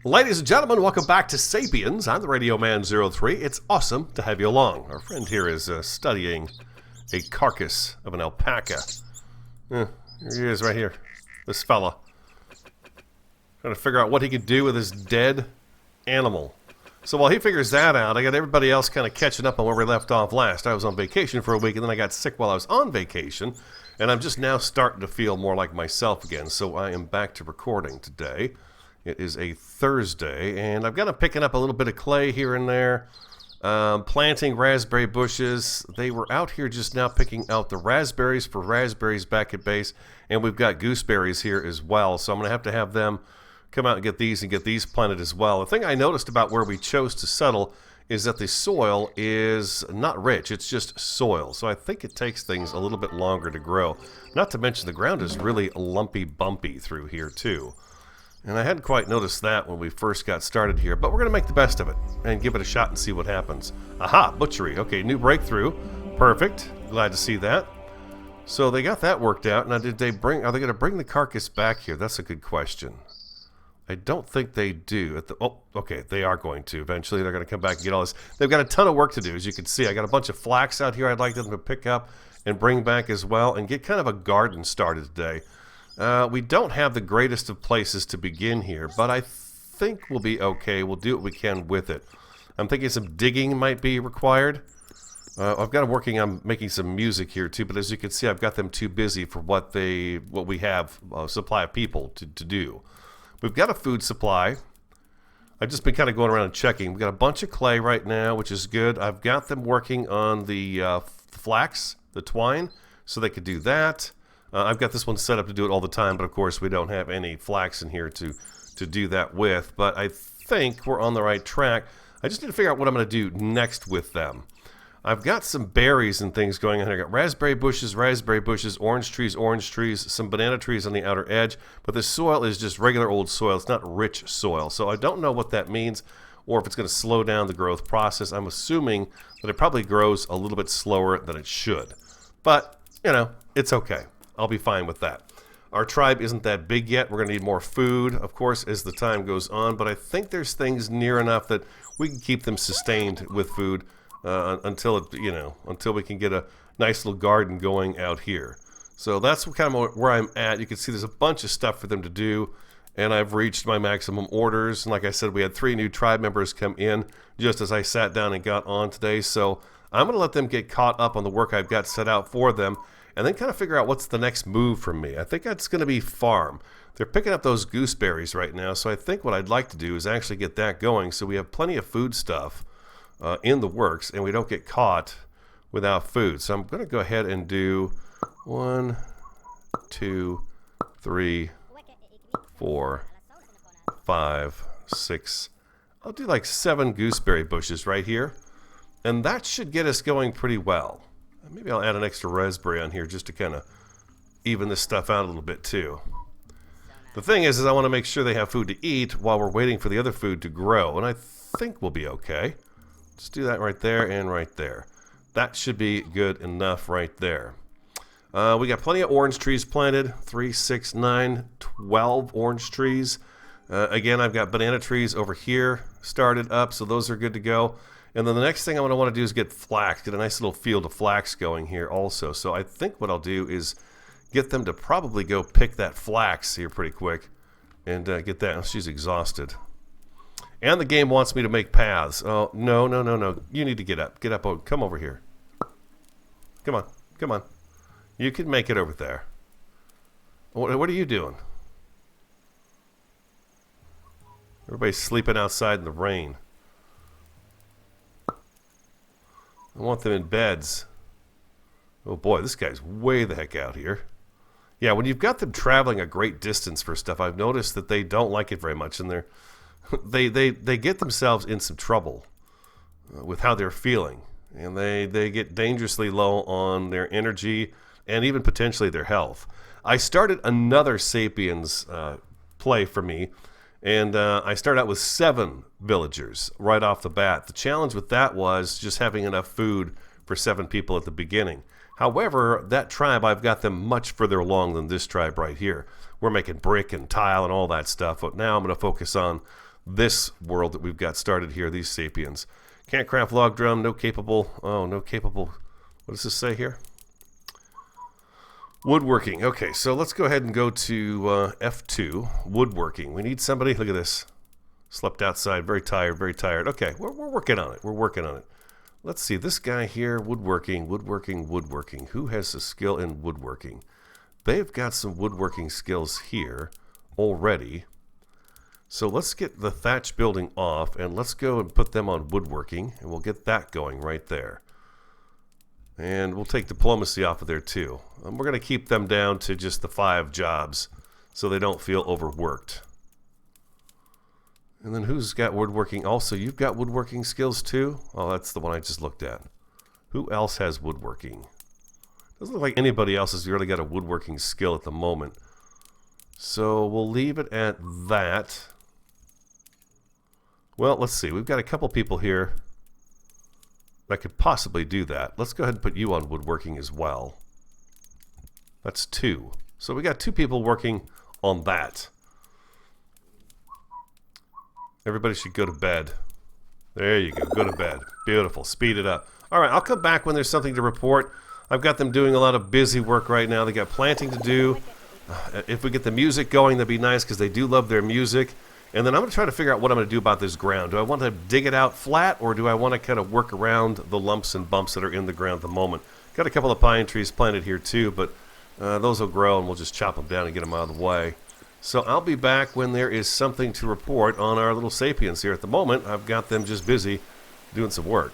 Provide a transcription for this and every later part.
Ladies and gentlemen, welcome back to Sapiens. I'm the Radio Man 03. It's awesome to have you along. Our friend here is studying a carcass of an alpaca. Here he is right here. This fella. Trying to figure out what he can do with his dead animal. So while he figures that out, I got everybody else kind of catching up on where we left off last. I was on vacation for a week, and then I got sick while I was on vacation, and I'm just now starting to feel more like myself again. So I am back to recording today. It is a Thursday, and I've got to picking up a little bit of clay here and there, planting raspberry bushes. They were out here just now picking out the raspberries for raspberries back at base, and we've got gooseberries here as well, so I'm going to have them come out and get these planted as well. The thing I noticed about where we chose to settle is that the soil is not rich, it's just soil, so I think it takes things a little bit longer to grow. Not to mention the ground is really lumpy bumpy through here too. And I hadn't quite noticed that when we first got started here, but we're going to make the best of it and give it a shot and see what happens. Aha, Butchery. Okay, new breakthrough. Perfect. Glad to see that. So they got that worked out. Now, are they going to bring the carcass back here? That's a good question. I don't think they do. Oh, okay, they are going to. Eventually, they're going to come back and get all this. They've got a ton of work to do, as you can see. I got a bunch of flax out here I'd like them to pick up and bring back as well and get kind of a garden started today. We don't have the greatest of places to begin here, but I think we'll be okay. We'll do what we can with it. I'm thinking some digging might be required. I've got them working on making some music here too, but as you can see, I've got them too busy for what we have a supply of people to do. We've got a food supply. I've just been kind of going around and checking. We've got a bunch of clay right now, which is good. I've got them working on the flax, the twine, so they could do that. I've got this one set up to do it all the time, but of course we don't have any flax in here to do that with. But I think we're on the right track. I just need to figure out what I'm going to do next with them. I've got some berries and things going on here. I've got raspberry bushes, orange trees, some banana trees on the outer edge. But the soil is just regular old soil. It's not rich soil. So I don't know what that means or if it's going to slow down the growth process. I'm assuming that it probably grows a little bit slower than it should. But, you know, it's okay. I'll be fine with that. Our tribe isn't that big yet. We're going to need more food, of course, as the time goes on. But I think there's things near enough that we can keep them sustained with food until we can get a nice little garden going out here. So that's kind of where I'm at. You can see there's a bunch of stuff for them to do, and I've reached my maximum orders. And like I said, we had 3 new tribe members come in just as I sat down and got on today. So I'm going to let them get caught up on the work I've got set out for them, and then kind of figure out what's the next move from me. I think that's going to be farm. They're picking up those gooseberries right now, so I think what I'd like to do is actually get that going so we have plenty of food stuff in the works and we don't get caught without food. So I'm going to go ahead and do 1, 2, 3, 4, 5, 6. I'll do like 7 gooseberry bushes right here, and that should get us going pretty well. Maybe I'll add an extra raspberry on here just to kind of even this stuff out a little bit too. The thing is I want to make sure they have food to eat while we're waiting for the other food to grow, and I think we'll be okay. Just do that right there and right there. That should be good enough right there. We got plenty of orange trees planted. 3, 6, 9, 12 orange trees. Again, I've got banana trees over here started up, so those are good to go. And then the next thing I'm going to want to do is get flax, get a nice little field of flax going here also. So I think what I'll do is get them to probably go pick that flax here pretty quick and get that. Oh, she's exhausted. And the game wants me to make paths. Oh, no. You need to get up. Get up. Oh, come over here. Come on. You can make it over there. What are you doing? Everybody's sleeping outside in the rain. I want them in beds. Oh boy, this guy's way the heck out here. Yeah, when you've got them traveling a great distance for stuff, I've noticed that they don't like it very much, and they get themselves in some trouble with how they're feeling, and they get dangerously low on their energy and even potentially their health. I started another Sapiens play for me, and I started out with 7 villagers right off the bat. The challenge with that was just having enough food for 7 people at the beginning. However, that tribe, I've got them much further along than this tribe right here. We're making brick and tile and all that stuff, but now I'm going to focus on this world that we've got started here, these Sapiens. Can't craft log drum, no capable, no capable, what does this say here? Woodworking. Okay, so let's go ahead and go to F2, woodworking. We need somebody, look at this. Slept outside, very tired, very tired. Okay, we're working on it, we're working on it. Let's see, this guy here, woodworking, woodworking, woodworking. Who has a skill in woodworking? They've got some woodworking skills here already. So let's get the thatch building off and let's go and put them on woodworking and we'll get that going right there. And we'll take diplomacy off of there too. And we're going to keep them down to just the 5 jobs so they don't feel overworked. And then who's got woodworking also? You've got woodworking skills too? Oh, that's the one I just looked at. Who else has woodworking? Doesn't look like anybody else has really got a woodworking skill at the moment. So we'll leave it at that. Well, let's see. We've got a couple people here that could possibly do that. Let's go ahead and put you on woodworking as well. That's 2. So we got 2 people working on that. Everybody should go to bed. There you go. Go to bed. Beautiful. Speed it up. All right, I'll come back when there's something to report. I've got them doing a lot of busy work right now. They got planting to do. If we get the music going, that'd be nice because they do love their music. And then I'm going to try to figure out what I'm going to do about this ground. Do I want to dig it out flat or do I want to kind of work around the lumps and bumps that are in the ground at the moment? Got a couple of pine trees planted here too, but those will grow and we'll just chop them down and get them out of the way. So I'll be back when there is something to report on our little Sapiens here. At the moment, I've got them just busy doing some work.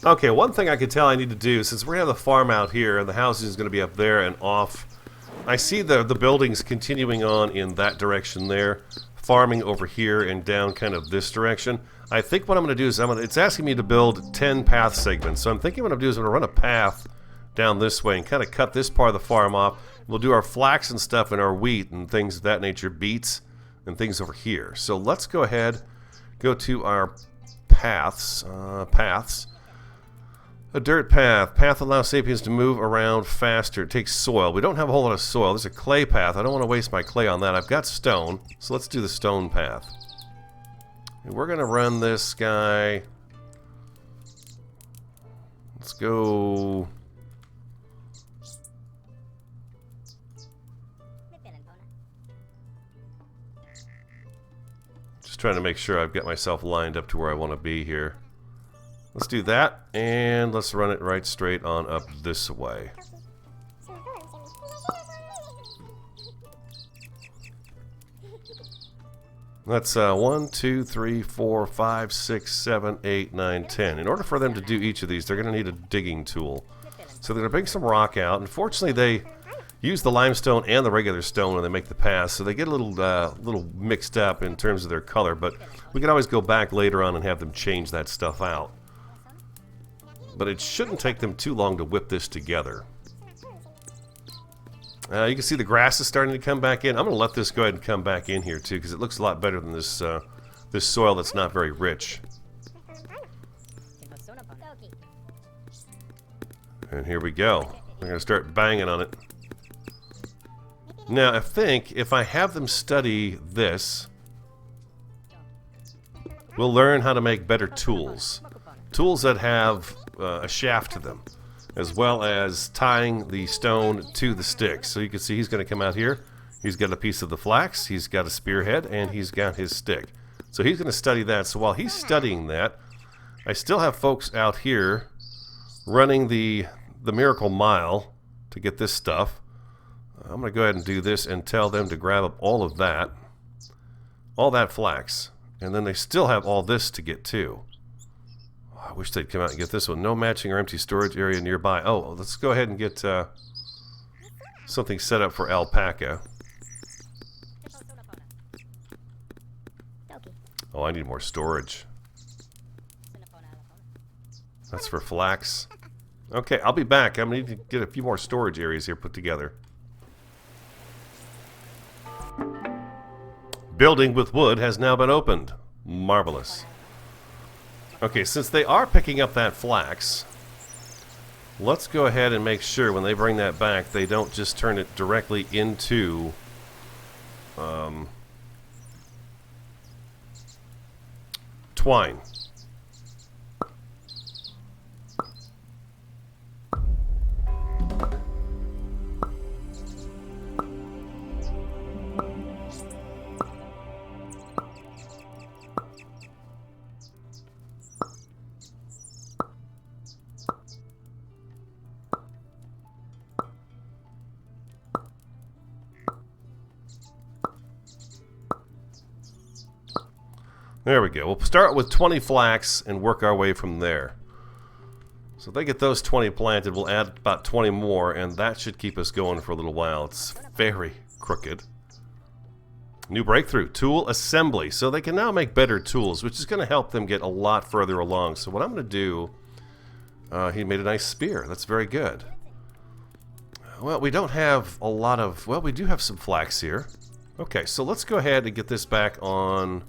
Okay, one thing I could tell I need to do, since we're going to have the farm out here and the housing is going to be up there and off, I see the buildings continuing on in that direction there, farming over here and down kind of this direction. I think what I'm going to do is, it's asking me to build 10 path segments, so I'm thinking what I'm going to do is I'm going to run a path down this way and kind of cut this part of the farm off. We'll do our flax and stuff and our wheat and things of that nature, beets and things over here. So let's go ahead, go to our paths. A dirt path. Path allows Sapiens to move around faster. It takes soil. We don't have a whole lot of soil. There's a clay path. I don't want to waste my clay on that. I've got stone, so let's do the stone path. And we're going to run this guy. Let's go. Just trying to make sure I've got myself lined up to where I want to be here. Let's do that, and let's run it right straight on up this way. That's 1, 2, 3, 4, 5, 6, 7, 8, 9, 10. In order for them to do each of these, they're going to need a digging tool. So they're going to bring some rock out. Unfortunately, they use the limestone and the regular stone when they make the pass, so they get a little mixed up in terms of their color, but we can always go back later on and have them change that stuff out. But it shouldn't take them too long to whip this together. You can see the grass is starting to come back in. I'm going to let this go ahead and come back in here too, because it looks a lot better than this this soil that's not very rich. And here we go. We're going to start banging on it. Now, I think if I have them study this, we'll learn how to make better tools. Tools that have a shaft to them, as well as tying the stone to the sticks. So you can see he's going to come out here. He's got a piece of the flax, he's got a spearhead, and he's got his stick. So he's going to study that. So while he's studying that, I still have folks out here running the Miracle Mile to get this stuff. I'm going to go ahead and do this and tell them to grab up all of that, all that flax, and then they still have all this to get too. I wish they'd come out and get this one. No matching or empty storage area nearby. Oh, let's go ahead and get something set up for alpaca. Oh, I need more storage. That's for flax. Okay, I'll be back. I'm going to need to get a few more storage areas here put together. Building with wood has now been opened. Marvelous. Okay, since they are picking up that flax, let's go ahead and make sure when they bring that back, they don't just turn it directly into twine. There we go. We'll start with 20 flax and work our way from there. So if they get those 20 planted, we'll add about 20 more, and that should keep us going for a little while. It's very crooked. New breakthrough, tool assembly. So they can now make better tools, which is going to help them get a lot further along. So what I'm going to do, he made a nice spear. That's very good. Well, we don't have a lot of, well, we do have some flax here. Okay, so let's go ahead and get this back on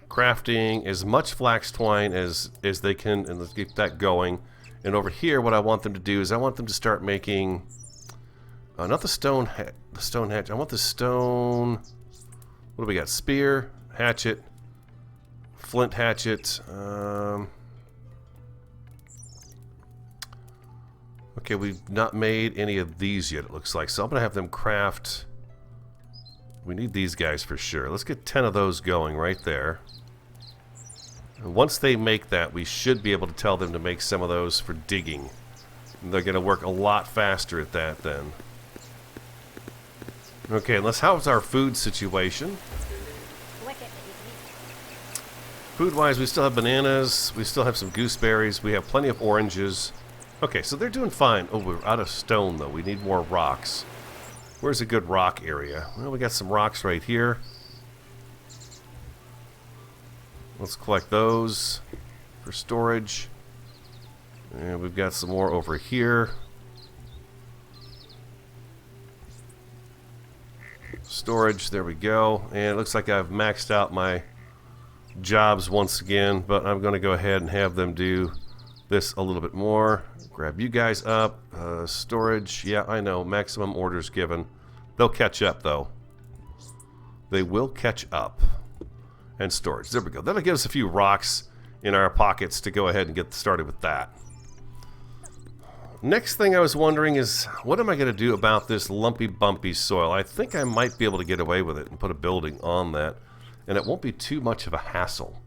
crafting as much flax twine as they can, and let's keep that going. And over here, what I want them to do is I want them to start making, not the Stonehenge. I want the stone. What do we got? Spear, hatchet, flint hatchet. Okay, we've not made any of these yet, it looks like. So I'm gonna have them craft. We need these guys for sure. Let's get 10 of those going right there. And once they make that, we should be able to tell them to make some of those for digging. And they're going to work a lot faster at that then. Okay, and how's our food situation? Food-wise, we still have bananas. We still have some gooseberries. We have plenty of oranges. Okay, so they're doing fine. Oh, we're out of stone, though. We need more rocks. Where's a good rock area? Well, we got some rocks right here. Let's collect those for storage. And we've got some more over here. Storage, there we go. And it looks like I've maxed out my jobs once again, but I'm going to go ahead and have them do this a little bit more. Grab you guys up. Storage, yeah, I know. Maximum orders given. They'll catch up, though. They will catch up. And storage. There we go. That'll give us a few rocks in our pockets to go ahead and get started with that. Next thing I was wondering is, what am I going to do about this lumpy bumpy soil? I think I might be able to get away with it and put a building on that, and it won't be too much of a hassle.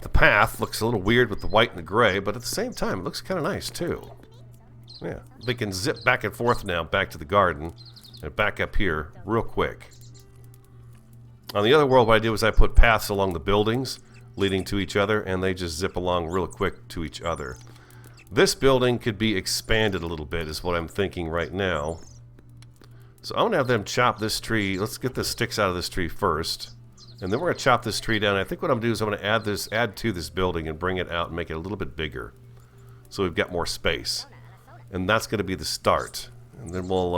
The path looks a little weird with the white and the gray, but at the same time it looks kind of nice too. Yeah, they can zip back and forth now back to the garden and back up here real quick. On the other world, what I did was I put paths along the buildings leading to each other, and they just zip along real quick to each other. This building could be expanded a little bit is what I'm thinking right now. So I'm going to have them chop this tree. Let's get the sticks out of this tree first. And then we're going to chop this tree down. I think what I'm going to do is I'm going to add to this building and bring it out and make it a little bit bigger. So we've got more space. And that's going to be the start. And then we'll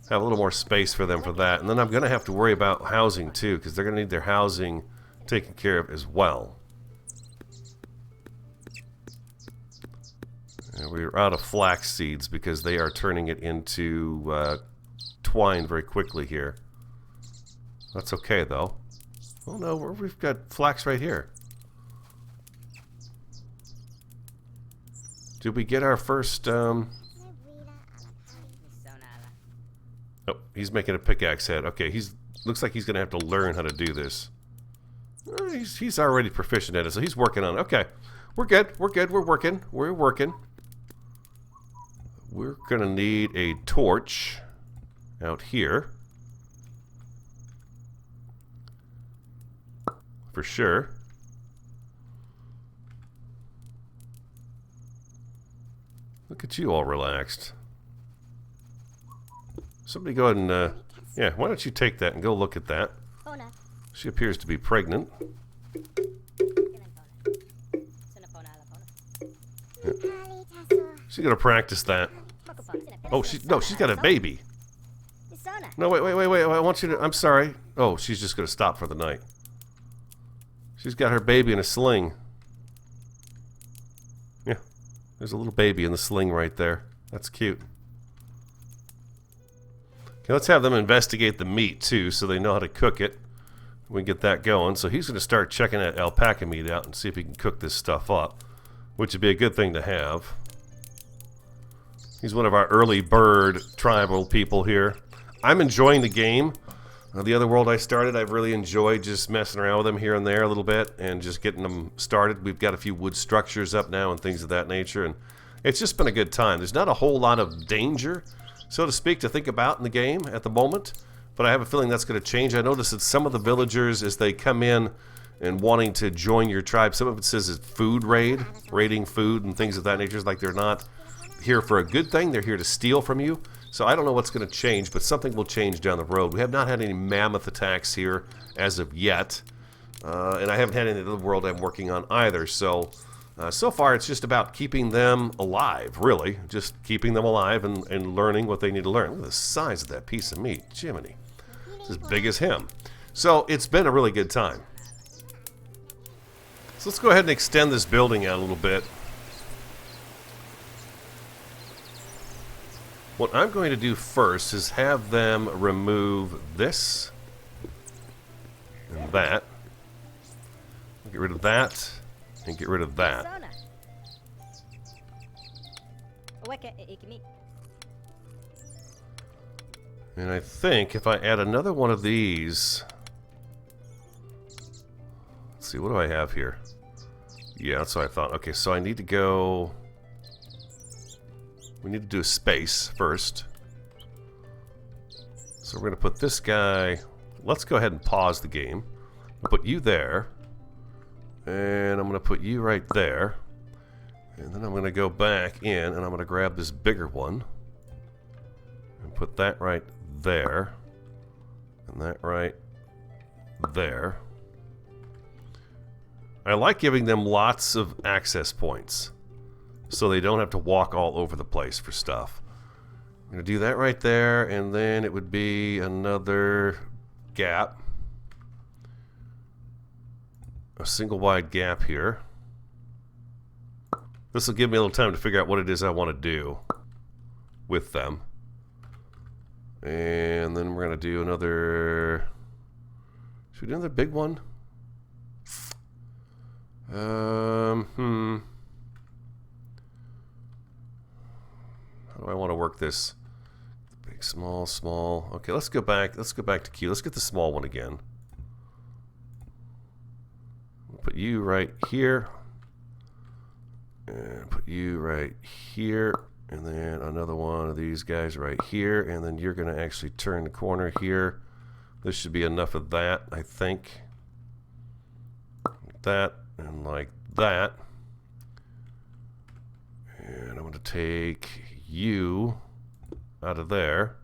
have a little more space for them for that. And then I'm going to have to worry about housing too, because they're going to need their housing taken care of as well. And we're out of flax seeds because they are turning it into twine very quickly here. That's okay though. Oh no, we've got flax right here. Did we get our first Oh, he's making a pickaxe head. Okay, looks like he's gonna have to learn how to do this. He's already proficient at it, so he's working on it. Okay. We're good. We're good. We're working. We're working. We're gonna need a torch out here. For sure. Look at you all relaxed. Somebody go ahead and, yeah, why don't you take that and go look at that. She appears to be pregnant. Yeah. She's gonna practice that. Oh, she's got a baby. No, wait, I want you to, I'm sorry. Oh, she's just gonna stop for the night. She's got her baby in a sling. Yeah, there's a little baby in the sling right there. That's cute. Okay, let's have them investigate the meat too, so they know how to cook it. We can get that going. So he's going to start checking that alpaca meat out and see if he can cook this stuff up, which would be a good thing to have. He's one of our early bird tribal people here. I'm enjoying the game. The other world I started, I've really enjoyed just messing around with them here and there a little bit and just getting them started. We've got a few wood structures up now and things of that nature, and it's just been a good time. There's not a whole lot of danger, so to speak, to think about in the game at the moment, but I have a feeling that's going to change. I noticed that some of the villagers, as they come in and wanting to join your tribe, some of it says it's food raid, raiding food and things of that nature. It's like they're not here for a good thing, they're here to steal from you. So I don't know what's going to change, but something will change down the road. We have not had any mammoth attacks here as of yet, and I haven't had any of the world I'm working on either. So, so far it's just about keeping them alive, really. Just keeping them alive and learning what they need to learn. Look at the size of that piece of meat. Jiminy. It's as big as him. So it's been a really good time. So let's go ahead and extend this building out a little bit. What I'm going to do first is have them remove this and that. Get rid of that and get rid of that. And I think if I add another one of these, let's see, what do I have here? Yeah, that's what I thought. Okay, so I need to go... We need to do a space first. So we're going to put this guy... Let's go ahead and pause the game. I'll put you there. And I'm going to put you right there. And then I'm going to go back in and I'm going to grab this bigger one. And put that right there. And that right there. I like giving them lots of access points, so they don't have to walk all over the place for stuff. I'm going to do that right there, and then it would be another gap. A single wide gap here. This will give me a little time to figure out what it is I want to do with them. And then we're going to do another... Should we do another big one? How do I want to work this? Big, small, small. Okay, let's go back. Let's go back to Q. Let's get the small one again. We'll put you right here. And put you right here. And then another one of these guys right here. And then you're going to actually turn the corner here. This should be enough of that, I think. Like that and like that. And I'm going to take you out of there.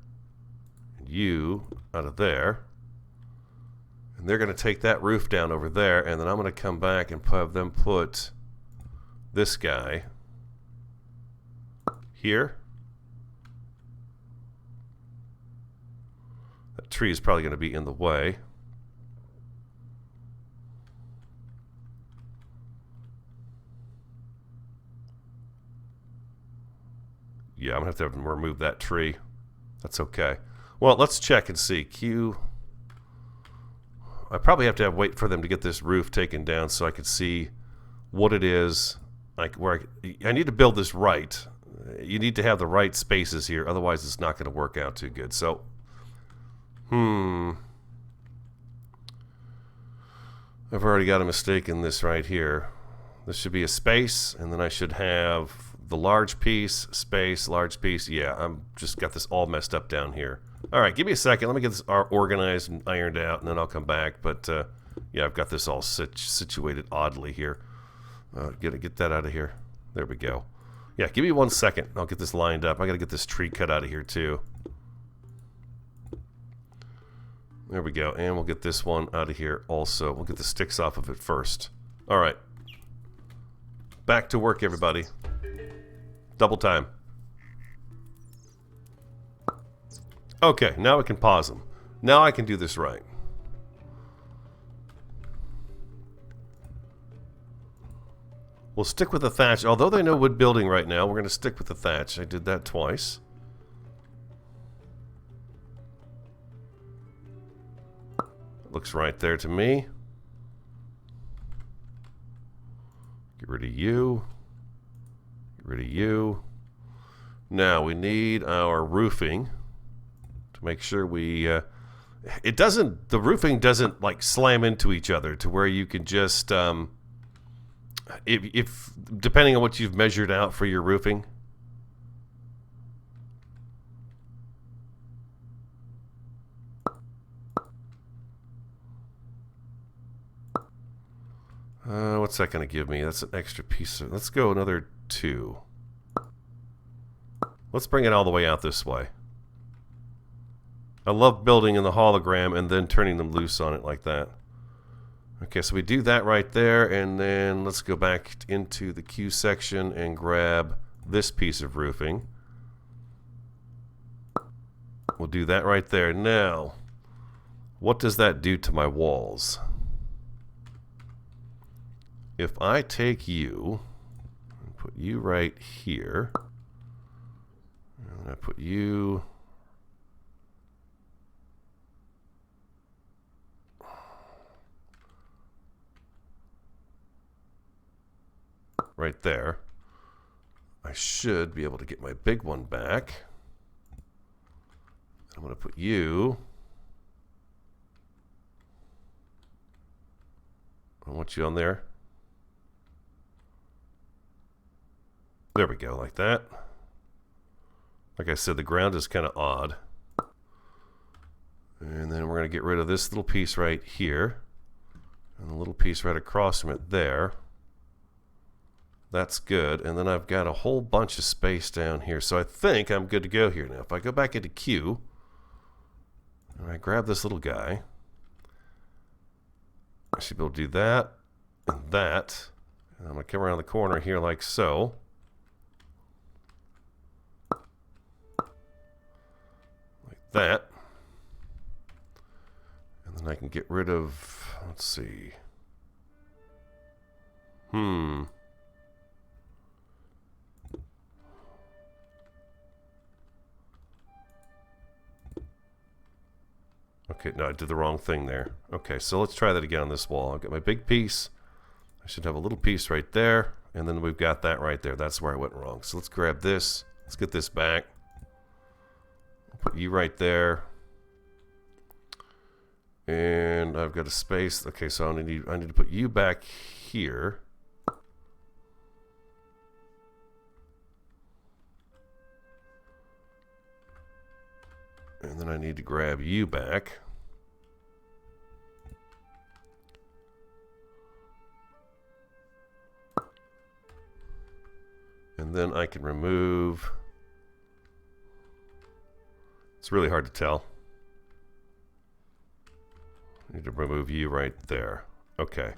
And you out of there. And they're going to take that roof down over there. And then I'm going to come back and have them put this guy here. That tree is probably going to be in the way. Yeah, I'm going to have to remove that tree. That's okay. Well, let's check and see. Q. I probably have to wait for them to get this roof taken down so I can see what it is. Like where I need to build this right. You need to have the right spaces here, otherwise it's not going to work out too good. So, I've already got a mistake in this right here. This should be a space, and then I should have the large piece, space, large piece. Yeah, I'm just got this all messed up down here. All right, give me a second. Let me get this organized and ironed out, and then I'll come back. But yeah, I've got this all situated oddly here. Get that out of here. There we go. Yeah, give me 1 second. I'll get this lined up. I got to get this tree cut out of here too. There we go. And we'll get this one out of here also. We'll get the sticks off of it first. All right. Back to work, everybody. Double time. Okay, now we can pause them. Now I can do this right. We'll stick with the thatch. Although they know wood building right now, we're going to stick with the thatch. I did that twice. Looks right there to me. Get rid of you. Get rid of you. Now we need our roofing to make sure we... the roofing doesn't like slam into each other to where you can just... if depending on what you've measured out for your roofing... what's that going to give me? That's an extra piece. Let's go another 2. Let's bring it all the way out this way. I love building in the hologram and then turning them loose on it like that. Okay, so we do that right there, and then let's go back into the Q section and grab this piece of roofing. We'll do that right there. Now, what does that do to my walls? If I take you and put you right here, and I put you right there, I should be able to get my big one back. I'm going to put you. I want you on there. There we go, like that. Like I said, the ground is kind of odd. And then we're going to get rid of this little piece right here. And the little piece right across from it there. That's good. And then I've got a whole bunch of space down here. So I think I'm good to go here now. If I go back into Q, and I grab this little guy, I should be able to do that and that. And I'm going to come around the corner here like so. That, and then I can get rid of, let's see, okay, no, I did the wrong thing there. Okay, so let's try that again on this wall. I've got my big piece. I should have a little piece right there, and then we've got that right there. That's where I went wrong. So let's grab this. Let's get this back. Put you right there, and I've got a space. Okay, so I need to put you back here, and then I need to grab you back, and then I can remove. It's really hard to tell. I need to remove you right there. Okay.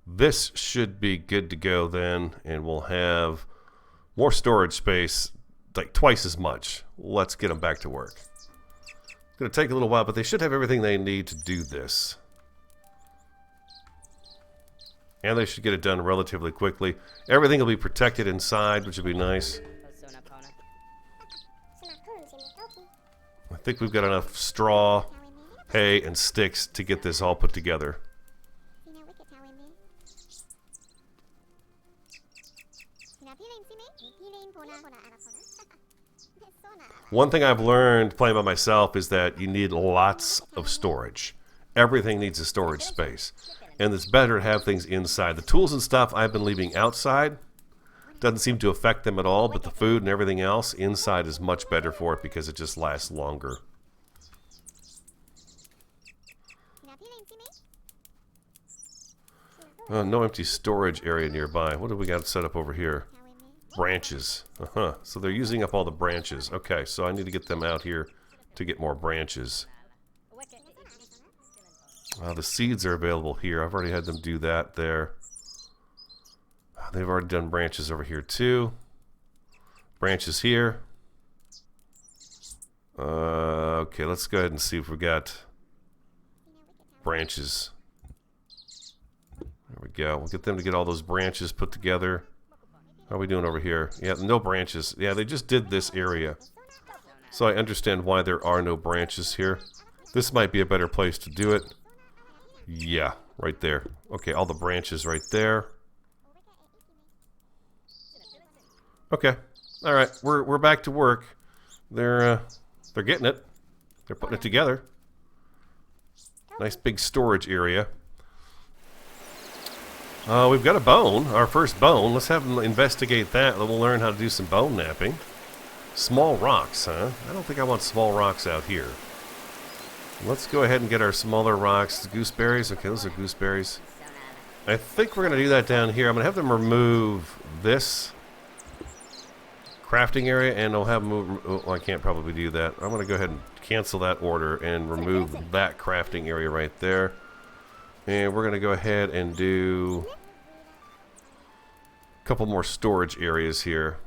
This should be good to go then, and we'll have more storage space, like twice as much. Let's get them back to work. It's going to take a little while, but they should have everything they need to do this. And they should get it done relatively quickly. Everything will be protected inside, which would be nice. I think we've got enough straw, hay, and sticks to get this all put together. One thing I've learned playing by myself is that you need lots of storage. Everything needs a storage space. And it's better to have things inside. The tools and stuff I've been leaving outside. Doesn't seem to affect them at all, but the food and everything else inside is much better for it because it just lasts longer. No empty storage area nearby. What do we got set up over here? Branches. So they're using up all the branches. Okay, so I need to get them out here to get more branches. The seeds are available here. I've already had them do that there. They've already done branches over here too. Branches here. Okay, let's go ahead and see if we got branches. There we go. We'll get them to get all those branches put together. How are we doing over here? Yeah, no branches. Yeah, they just did this area. So I understand why there are no branches here. This might be a better place to do it. Yeah, right there. Okay, all the branches right there. Okay. All right, we're back to work. They're getting it. They're putting it together. Nice big storage area. We've got a bone, our first bone. Let's have them investigate that. Then we'll learn how to do some bone napping. Small rocks, huh? I don't think I want small rocks out here. Let's go ahead and get our smaller rocks. Gooseberries. Okay, those are gooseberries. I think we're going to do that down here. I'm going to have them remove this crafting area, and I'll have them move. Oh, I can't probably do that. I'm going to go ahead and cancel that order and remove that crafting area right there. And we're going to go ahead and do a couple more storage areas here.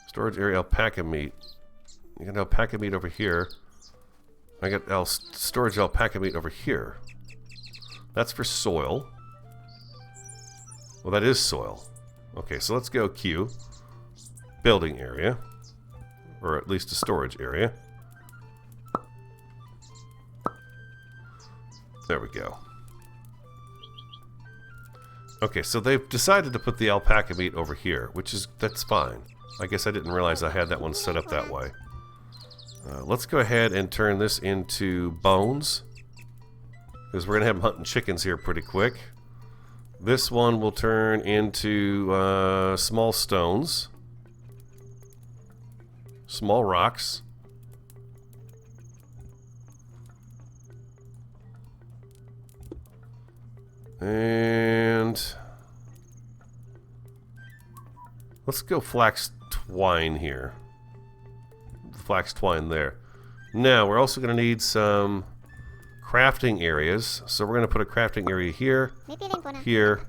Storage area alpaca meat. You got alpaca meat over here. I got storage alpaca meat over here. That's for soil. Well, that is soil. Okay, so let's go Q. Building area. Or at least a storage area. There we go. Okay, so they've decided to put the alpaca meat over here, that's fine. I guess I didn't realize I had that one set up that way. Let's go ahead and turn this into bones, because we're going to have them hunting chickens here pretty quick. This one will turn into small stones, small rocks. And let's go flax twine here. Flax twine there. Now we're also going to need some crafting areas. So we're going to put a crafting area here, here.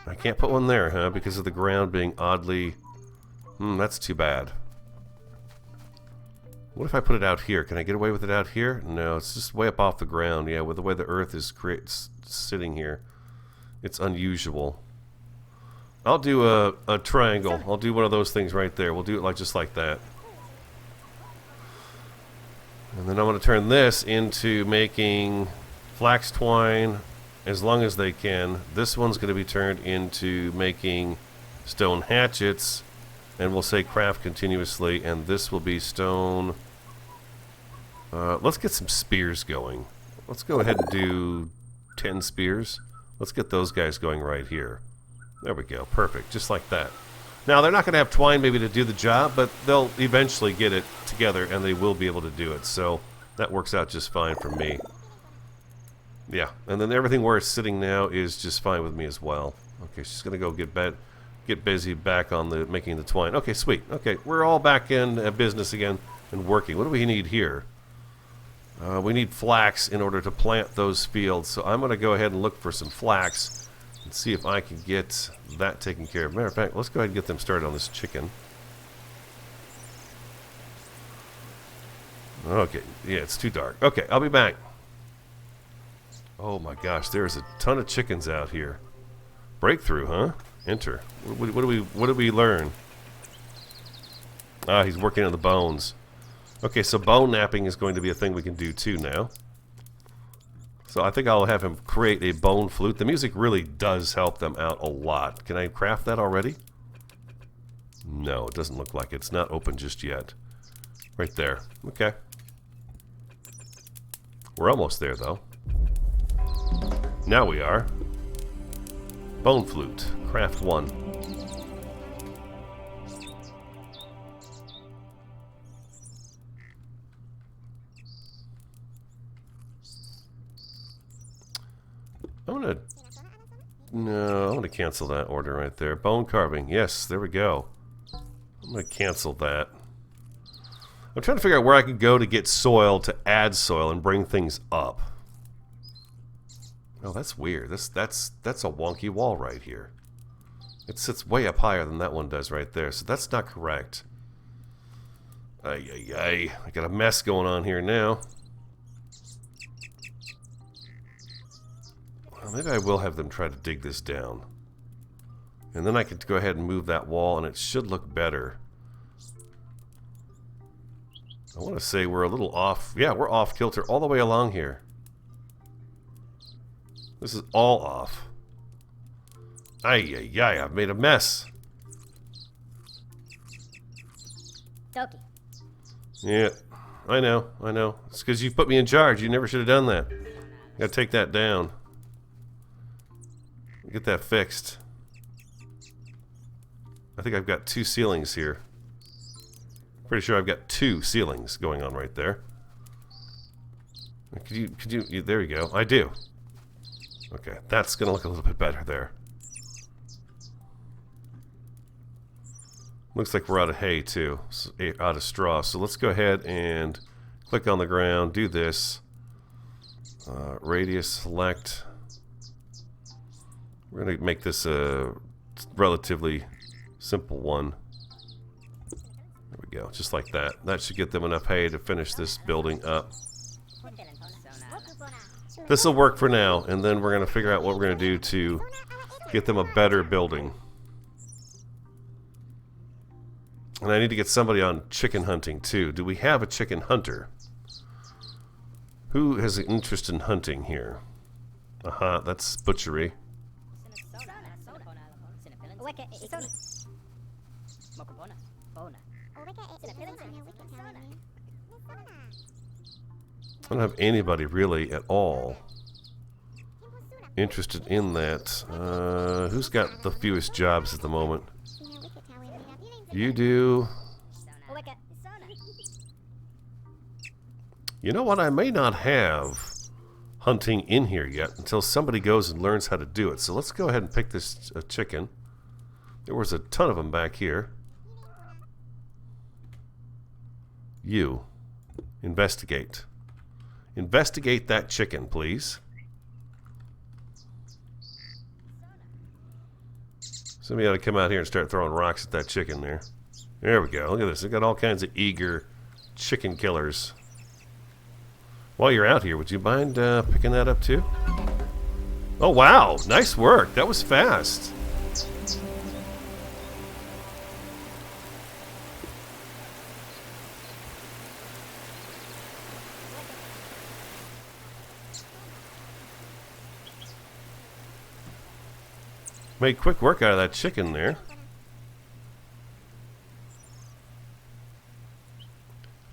I can't put one there, huh? Because of the ground being oddly... that's too bad. What if I put it out here? Can I get away with it out here? No, it's just way up off the ground. Yeah, with the way the earth is sitting here. It's unusual. I'll do a triangle. I'll do one of those things right there. We'll do it just like that. And then I'm going to turn this into making flax twine as long as they can. This one's going to be turned into making stone hatchets. And we'll say craft continuously. And this will be stone. Let's get some spears going. Let's go ahead and do 10 spears. Let's get those guys going right here. There we go. Perfect. Just like that. Now, they're not going to have twine maybe to do the job, but they'll eventually get it together, and they will be able to do it. So that works out just fine for me. Yeah, and then everything where it's sitting now is just fine with me as well. Okay, she's going to go get busy back on making the twine. Okay, sweet. Okay, we're all back in business again and working. What do we need here? We need flax in order to plant those fields. So I'm going to go ahead and look for some flax. And see if I can get that taken care of. Matter of fact, let's go ahead and get them started on this chicken. Okay, yeah, it's too dark. Okay, I'll be back. Oh my gosh, there's a ton of chickens out here. Breakthrough, huh? Enter. What do we learn? Ah, he's working on the bones. Okay, so bone napping is going to be a thing we can do too now. So I think I'll have him create a bone flute. The music really does help them out a lot. Can I craft that already? No, it doesn't look like it. It's not open just yet. Right there. Okay. We're almost there, though. Now we are. Bone flute. Craft 1. I'm gonna cancel that order right there. Bone carving. Yes, there we go. I'm gonna cancel that. I'm trying to figure out where I can go to get soil, to add soil and bring things up. Oh, that's weird. That's a wonky wall right here. It sits way up higher than that one does right there, so that's not correct. I got a mess going on here now. Well, maybe I will have them try to dig this down. And then I can go ahead and move that wall, and it should look better. I want to say we're a little off. Yeah, we're off kilter all the way along here. This is all off. Ay, ay, ay, I've made a mess. Doki. Yeah, I know. It's because you put me in charge. You never should have done that. Gotta take that down. Get that fixed. I think I've got 2 ceilings here. Pretty sure I've got 2 ceilings going on right there. Could you, there you go. I do. Okay, that's gonna look a little bit better there. Looks like we're out of hay too, out of straw. So let's go ahead and click on the ground, do this. Radius select. We're gonna make this a relatively simple one. There we go, just like that. That should get them enough hay to finish this building up. This will work for now, and then we're gonna figure out what we're gonna do to get them a better building. And I need to get somebody on chicken hunting too. Do we have a chicken hunter? Who has an interest in hunting here? Aha, that's Butchery. I don't have anybody really at all interested in that. Who's got the fewest jobs at the moment? You do. You know what? I may not have hunting in here yet until somebody goes and learns how to do it. So let's go ahead and pick this chicken. There was a ton of them back here. You. Investigate. Investigate that chicken, please. Somebody ought to come out here and start throwing rocks at that chicken there. There we go. Look at this. They've got all kinds of eager chicken killers. While you're out here, would you mind picking that up too? Oh, wow. Nice work. That was fast. Made quick work out of that chicken there.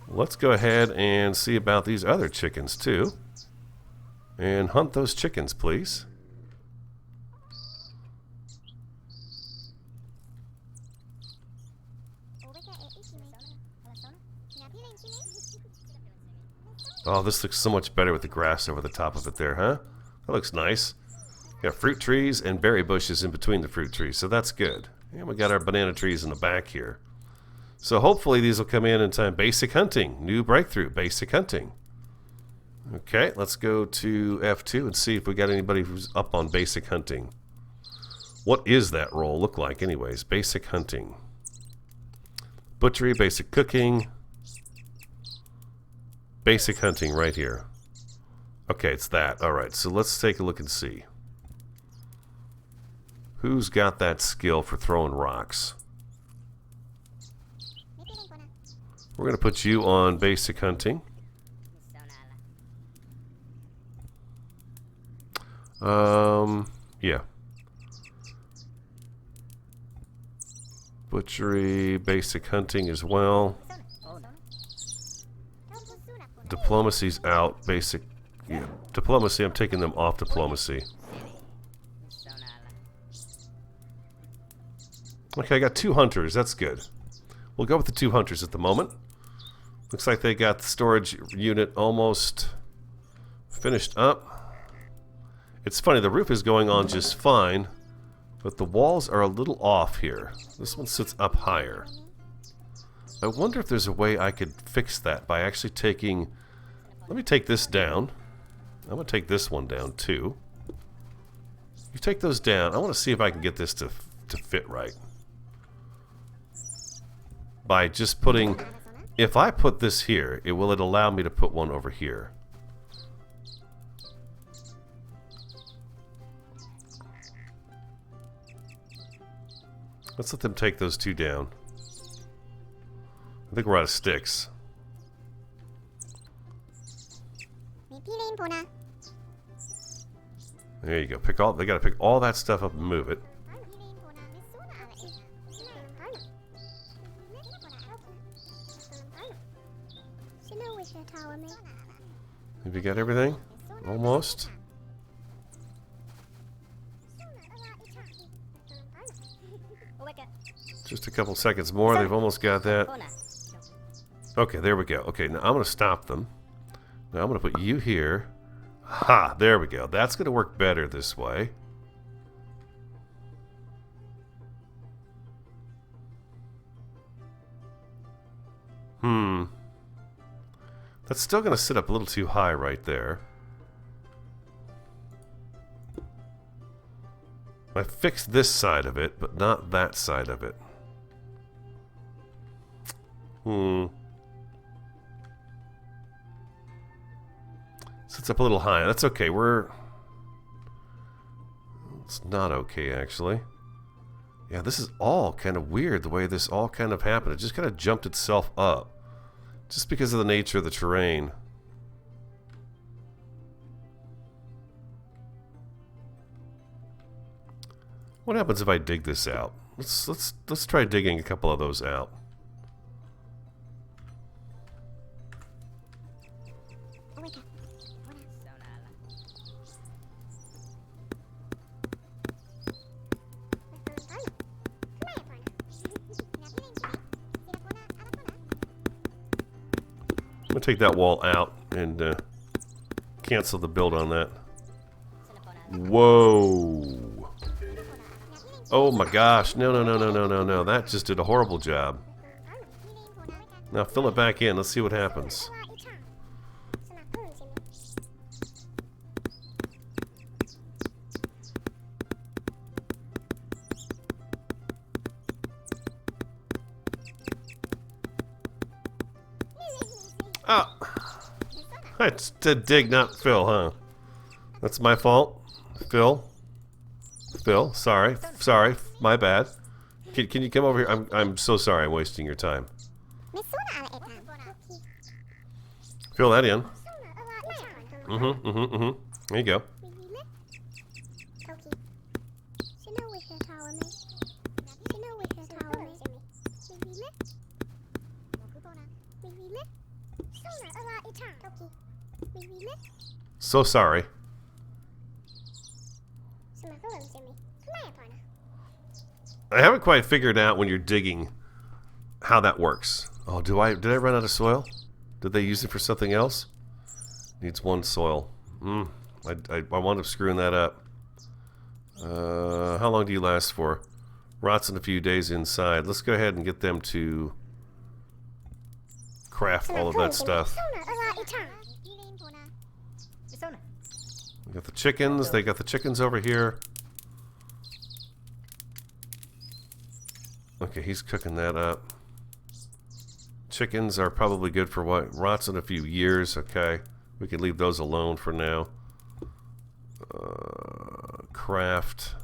Let's go ahead and see about these other chickens too. And hunt those chickens, please. Oh, this looks so much better with the grass over the top of it there, huh? That looks nice. Got fruit trees and berry bushes in between the fruit trees, so that's good. And we got our banana trees in the back here. So hopefully these will come in time. Basic hunting, new breakthrough, basic hunting. Okay, let's go to F2 and see if we got anybody who's up on basic hunting. What is that role look like anyways? Basic hunting. Butchery, basic cooking. Basic hunting right here. Okay, it's that. Alright, so let's take a look and see. Who's got that skill for throwing rocks? We're going to put you on basic hunting. Yeah. Butchery, basic hunting as well. Diplomacy's out, basic. Yeah, diplomacy, I'm taking them off diplomacy. Okay, I got 2 hunters, that's good. We'll go with the 2 hunters at the moment. Looks like they got the storage unit almost finished up. It's funny, the roof is going on just fine, but the walls are a little off here. This one sits up higher. I wonder if there's a way I could fix that by actually taking... Let me take this down. I'm going to take this one down too. You take those down. I want to see if I can get this to fit right. By just putting... If I put this here, will it allow me to put one over here? Let's let them take those 2 down. I think we're out of sticks. There you go. Pick all. They got to pick all that stuff up and move it. Have you got everything? Almost. Just a couple seconds more. They've almost got that. Okay, there we go. Okay, now I'm going to stop them. Now I'm going to put you here. Ha! There we go. That's going to work better this way. That's still going to sit up a little too high right there. I fixed this side of it, but not that side of it. Sits up a little high. That's okay. It's not okay, actually. Yeah, this is all kind of weird, the way this all kind of happened. It just kind of jumped itself up. Just because of the nature of the terrain. What happens if I dig this out? Let's try digging a couple of those out. I'm gonna take that wall out and cancel the build on that. Whoa! Oh my gosh! No! That just did a horrible job. Now fill it back in. Let's see what happens. Oh, it's to dig, not fill, huh? That's my fault. Phil, sorry, my bad. Can you come over here? I'm so sorry. I'm wasting your time. Fill that in. There you go. So sorry. I haven't quite figured out when you're digging how that works. Oh, did I run out of soil? Did they use it for something else? Needs one soil. I wound up screwing that up. How long do you last for? Rots in a few days inside. Let's go ahead and get them to craft all of that stuff. We got the chickens. They got the chickens over here. Okay, he's cooking that up. Chickens are probably good for what? Rots in a few years. Okay, we can leave those alone for now. Craft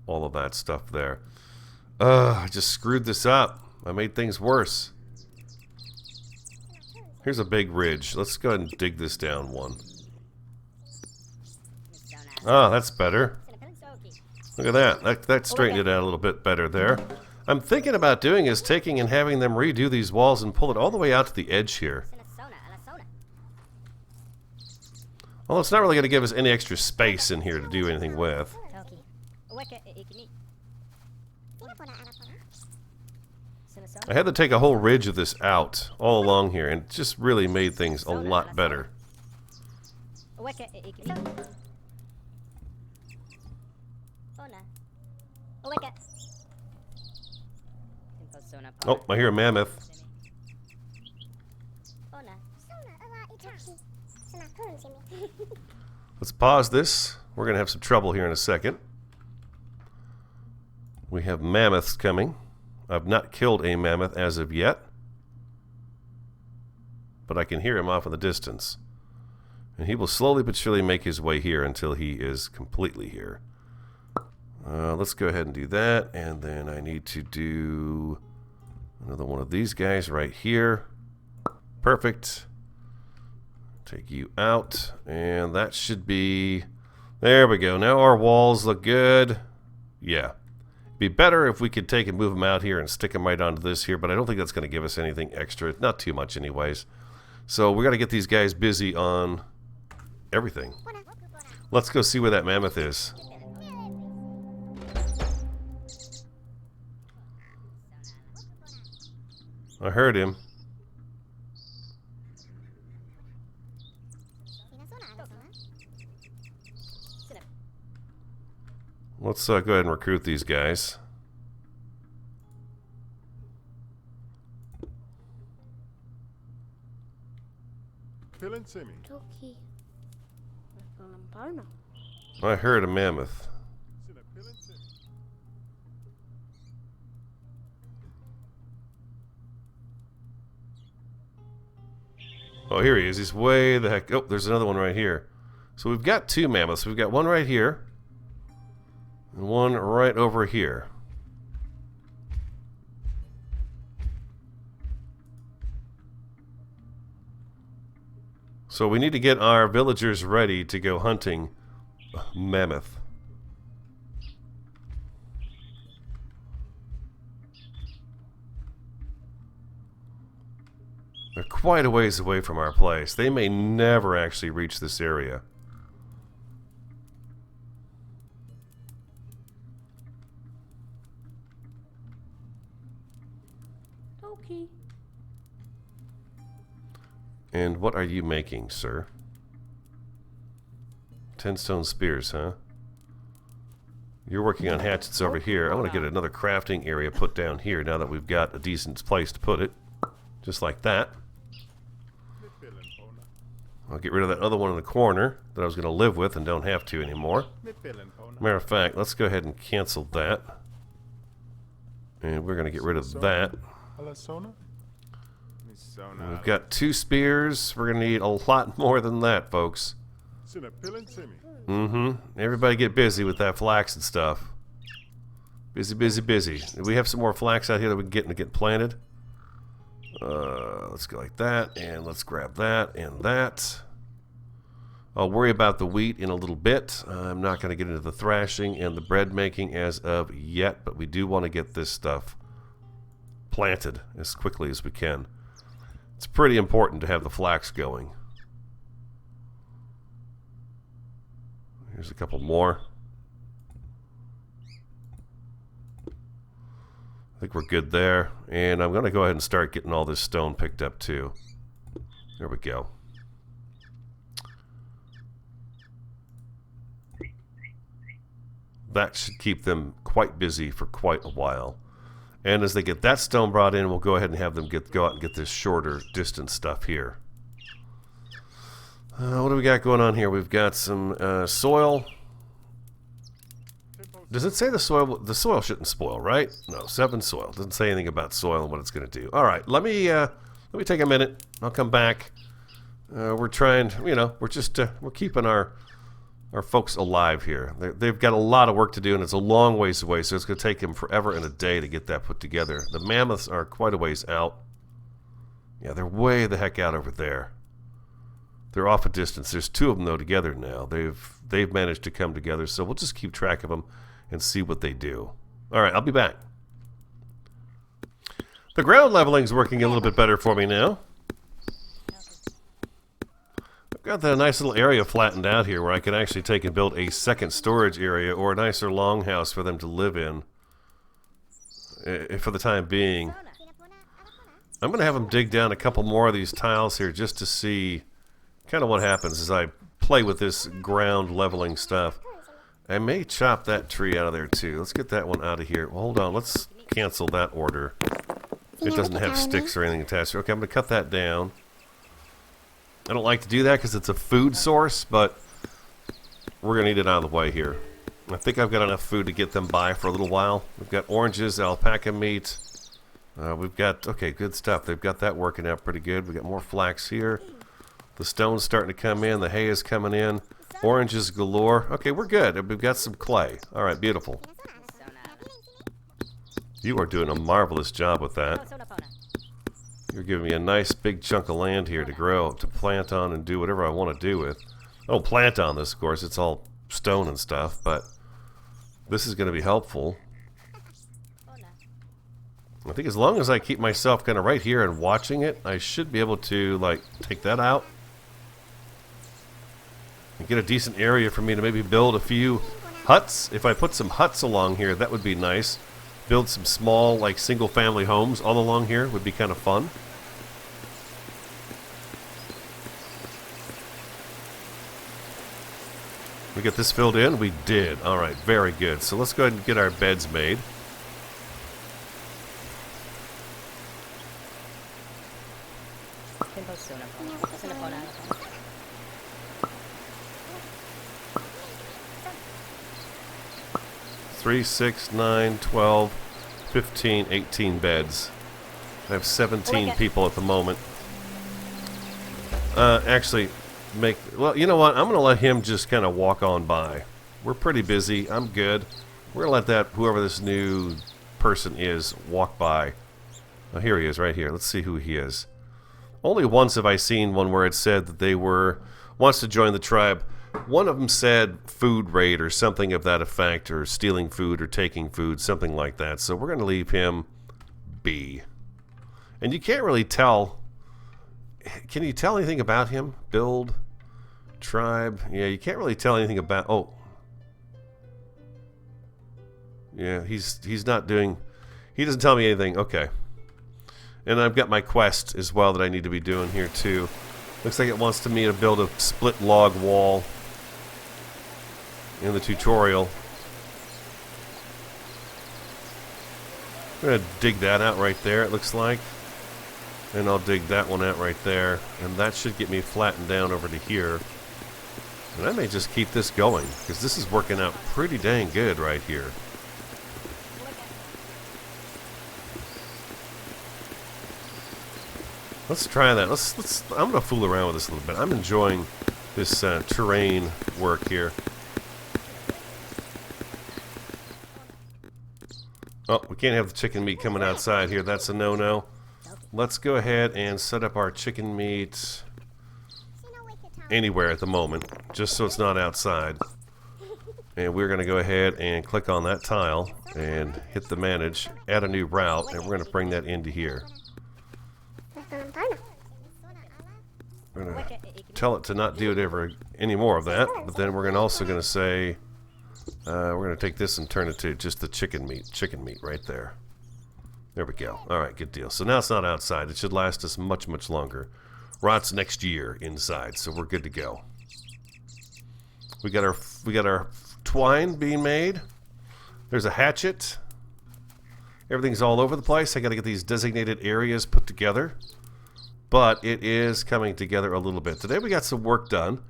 all of that stuff there. I just screwed this up. I made things worse. Here's a big ridge. Let's go ahead and dig this down one. Ah, that's better. Look at that. That straightened it out a little bit better there. I'm thinking about doing is taking and having them redo these walls and pull it all the way out to the edge here. Well, it's not really going to give us any extra space in here to do anything with. I had to take a whole ridge of this out all along here, and it just really made things a lot better. Oh, I hear a mammoth. Let's pause this. We're going to have some trouble here in a second. We have mammoths coming. I've not killed a mammoth as of yet, but I can hear him off in the distance. And he will slowly but surely make his way here until he is completely here. Let's go ahead and do that, and then I need to do another one of these guys right here. Perfect. Take you out, and that should be There we go. Now our walls look good. Yeah. Be better if we could take and move them out here and stick them right onto this here, but I don't think that's going to give us anything extra. Not too much anyways. So we got to get these guys busy on everything. Let's go see where that mammoth is. I heard him. Let's go ahead and recruit these guys. Toki. I heard a mammoth. Oh, here he is. He's way the heck. Oh, there's another one right here. So we've got two mammoths. We've got one right here. And one right over here. So we need to get our villagers ready to go hunting mammoth. They're quite a ways away from our place. They may never actually reach this area. Toki. And what are you making, sir? 10 stone spears, huh? You're working on hatchets over here. I want to get another crafting area put down here now that we've got a decent place to put it. Just like that. I'll get rid of that other one in the corner that I was going to live with and don't have to anymore. Matter of fact, let's go ahead and cancel that. And we're going to get rid of that. And we've got 2 spears. We're going to need a lot more than that, folks. Everybody get busy with that flax and stuff. Busy, busy, busy. We have some more flax out here that we can get planted. Let's go like that, and let's grab that and that. I'll worry about the wheat in a little bit. I'm not going to get into the thrashing and the bread making as of yet, but we do want to get this stuff planted as quickly as we can. It's pretty important to have the flax going. Here's a couple more. I think we're good there. And I'm going to go ahead and start getting all this stone picked up too. There we go. That should keep them quite busy for quite a while. And as they get that stone brought in, we'll go ahead and have them go out and get this shorter distance stuff here. What do we got going on here? We've got some soil. Does it say the soil? The soil shouldn't spoil, right? No, 7 soil. Doesn't say anything about soil and what it's going to do. All right, let me take a minute. I'll come back. We're trying, we're just we're keeping our folks alive here. They've got a lot of work to do, and it's a long ways away, so it's going to take them forever and a day to get that put together. The mammoths are quite a ways out. Yeah, they're way the heck out over there. They're off a distance. There's 2 of them though together now. They've managed to come together, so we'll just keep track of them and see what they do. All right, I'll be back. The ground leveling's working a little bit better for me now. I've got that nice little area flattened out here where I can actually take and build a second storage area or a nicer longhouse for them to live in for the time being. I'm going to have them dig down a couple more of these tiles here just to see kind of what happens as I play with this ground leveling stuff. I may chop that tree out of there too. Let's get that one out of here. Well, hold on, let's cancel that order. It doesn't have sticks or anything attached. Okay, I'm going to cut that down. I don't like to do that because it's a food source, but we're going to need it out of the way here. I think I've got enough food to get them by for a little while. We've got oranges, alpaca meat. We've got, okay, good stuff. They've got that working out pretty good. We've got more flax here. The stone's starting to come in. The hay is coming in. Oranges galore. Okay, we're good. We've got some clay. All right, beautiful. You are doing a marvelous job with that. You're giving me a nice big chunk of land here to grow, to plant on and do whatever I want to do with. I don't plant on this, of course. It's all stone and stuff, but this is going to be helpful. I think as long as I keep myself kind of right here and watching it, I should be able to, like, take that out. And get a decent area for me to maybe build a few huts. If I put some huts along here, that would be nice. Build some small, like, single-family homes all along here would be kind of fun. We get this filled in? We did. All right, very good. So let's go ahead and get our beds made. Three, 6, 9, 12, 15, 18 beds. I have 17 people at the moment. Actually, well, you know what? I'm going to let him just kind of walk on by. We're pretty busy. I'm good. We're going to let whoever this new person is, walk by. Oh, here he is, right here. Let's see who he is. Only once have I seen one where it said that they wants to join the tribe. One of them said food raid or something of that effect, or stealing food or taking food, something like that. So we're going to leave him be. And you can't really tell. Can you tell anything about him? Build, tribe. Yeah, you can't really tell anything about. Oh, yeah, he's not doing. He doesn't tell me anything. Okay. And I've got my quest as well that I need to be doing here too. Looks like it wants me to build a split log wall in the tutorial. I'm going to dig that out right there, it looks like. And I'll dig that one out right there. And that should get me flattened down over to here. And I may just keep this going, because this is working out pretty dang good right here. Let's try that. I'm going to fool around with this a little bit. I'm enjoying this terrain work here. Oh, we can't have the chicken meat coming outside here. That's a no-no. Let's go ahead and set up our chicken meat anywhere at the moment, just so it's not outside. And we're going to go ahead and click on that tile and hit the manage, add a new route, and we're going to bring that into here. We're going to tell it to not do it any more of that, but then we're also going to say we're going to take this and turn it to just the chicken meat right there. There we go. All right, good deal. So now it's not outside. It should last us much, much longer. Rots next year inside, so we're good to go. We got our twine being made. There's a hatchet. Everything's all over the place. I got to get these designated areas put together. But it is coming together a little bit. Today we got some work done.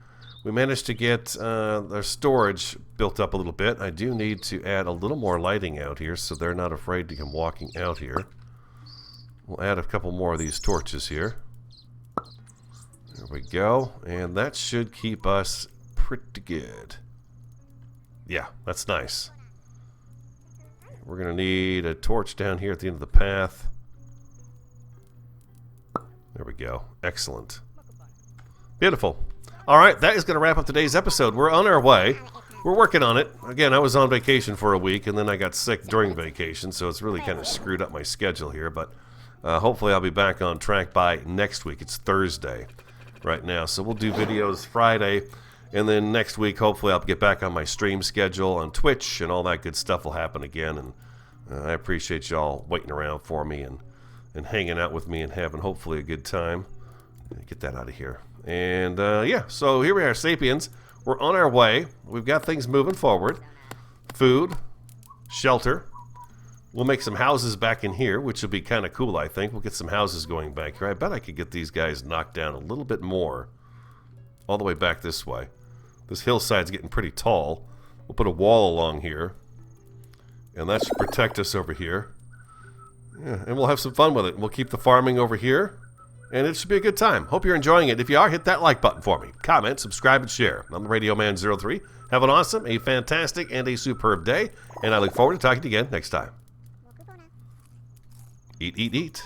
We managed to get our storage built up a little bit. I do need to add a little more lighting out here so they're not afraid to come walking out here. We'll add a couple more of these torches here. There we go. And that should keep us pretty good. Yeah, that's nice. We're going to need a torch down here at the end of the path. There we go. Excellent. Beautiful. All right, that is going to wrap up today's episode. We're on our way. We're working on it. Again, I was on vacation for a week, and then I got sick during vacation, so it's really kind of screwed up my schedule here. But hopefully I'll be back on track by next week. It's Thursday right now, so we'll do videos Friday. And then next week, hopefully I'll get back on my stream schedule on Twitch, and all that good stuff will happen again. And I appreciate y'all waiting around for me and hanging out with me and having hopefully a good time. Get that out of here. And yeah, so here we are, Sapiens. We're on our way. We've got things moving forward. Food, shelter. We'll make some houses back in here, which will be kind of cool, I think. We'll get some houses going back here. I bet I could get these guys knocked down a little bit more. All the way back this way. This hillside's getting pretty tall. We'll put a wall along here. And that should protect us over here. Yeah, and we'll have some fun with it. We'll keep the farming over here. And it should be a good time. Hope you're enjoying it. If you are, hit that like button for me. Comment, subscribe, and share. I'm the Radio Man 03. Have an awesome, a fantastic, and a superb day. And I look forward to talking to you again next time. Eat, eat, eat.